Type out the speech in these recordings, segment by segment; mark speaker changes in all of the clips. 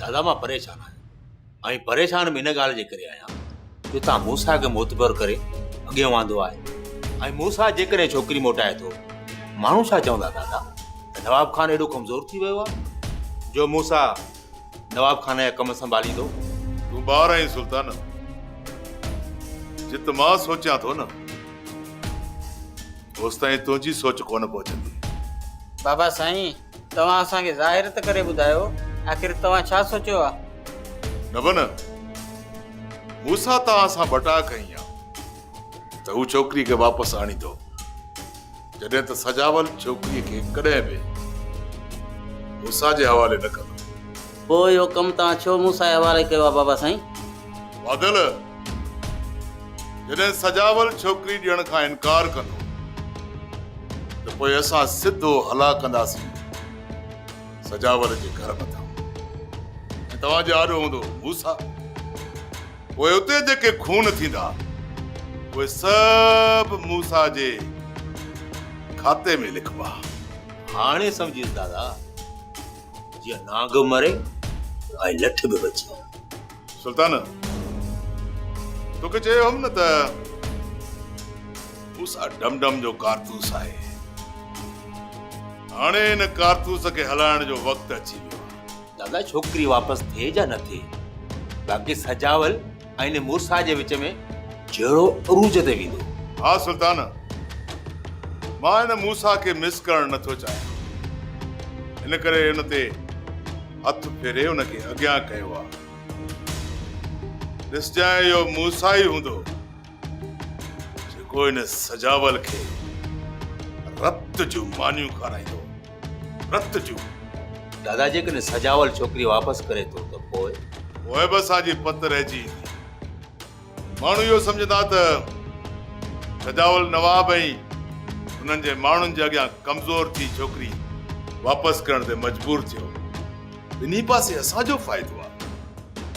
Speaker 1: दादा मां परेशान आहियां ऐं परेशान में इन ॻाल्हि जे करे आहियां जो तव्हां मूंसा खे मोतबर करे अॻियां वांदो आहे ऐं मूंसा जेकॾहिं छोकिरी मोटाए थो माण्हू छा चवंदा दादा त नवाब खान एॾो कमज़ोर थी वियो आहे जो मूंसा नवाब खान जा कम संभालींदो।
Speaker 2: तूं ॿार आहीं सुल्तान, जित मां सोचियां थो न होसि ताईं तुंहिंजी सोच कोन पहुचंदी।
Speaker 3: बाबा साईं, तव्हां असांखे ज़ाहिर त करे ॿुधायो, आख़िर तव्हां छा सोचियो आहे?
Speaker 2: न बन मूंसा तव्हां सां बटा कई आहे त हू छोकिरी खे वापसि आणींदो, जॾहिं त सजावल छोकिरीअ खे कॾहिं बि मूंसा जे हवाले न कंदो।
Speaker 3: पोइ इहो कमु तव्हां छो मूंसां जे हवाले कयो आहे बाबा साईं?
Speaker 2: बादल, जॾहिं सजावल छोकिरी ॾियण खां इनकार कंदो त पोइ असां सिधो हला कंदासीं सजावल जे घर मथां। तव्हांजो आॾो हूंदो मूंसा, पोइ उते जेके खून थींदा उहे सभु मूंसा जे खाते में लिखबा।
Speaker 1: हाणे सम्झीस दादा, जीअं नांग मरे ऐं लठ बि बचे।
Speaker 2: सुल्तान, तोखे चयो हुम न त मूंसा डमडम जो कारतूस आहे। हाणे इन कारतूस खे हलाइण जो वक़्तु अची वियो आहे।
Speaker 1: दादा छोकिरी वापसि थिए या न थिए, बाक़ी सजावल ऐं इन मूंसा जे विच में जहिड़ो अरूज ते वेंदो।
Speaker 2: हा सुल्तान, मां इन मूंसा खे मिस करणु नथो चाहियां, इन करे हुन ते हथ फेरे हुनखे अॻियां कयो आहे। ॾिसजांइ इहो मूंसा ई हूंदो जेको इन सजावल खे रत जूं मानियूं खाराईंदो, रत जूं।
Speaker 1: दादा जेकॾहिं सजावल छोकिरी वापसि करे थो त पोइ
Speaker 2: बि असांजी पत रहिजी ईंदी। माण्हू इहो सम्झंदा त सजावल नवाब ऐं हुननि जे माण्हुनि जे अॻियां कमज़ोर थी छोकिरी वापसि करण ते मजबूर थियो। ॿिन्ही पासे असांजो फ़ाइदो आहे।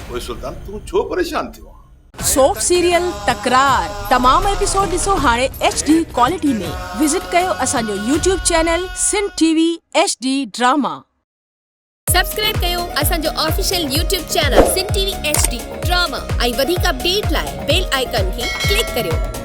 Speaker 2: पोइ सुल्तान तूं छो परेशान थियो आहे?
Speaker 4: सोप सीरियल तकरार तमाम एपिसोड ॾिसो हाणे HD क्वालिटी में। विजिट कयो असांजो YouTube channel Sindh TV HD drama.
Speaker 5: Subscribe कयो असांजो official YouTube channel Sindh TV HD drama ऐं वधीक अपडेट लाइ बेल आइकन खे क्लिक करियो।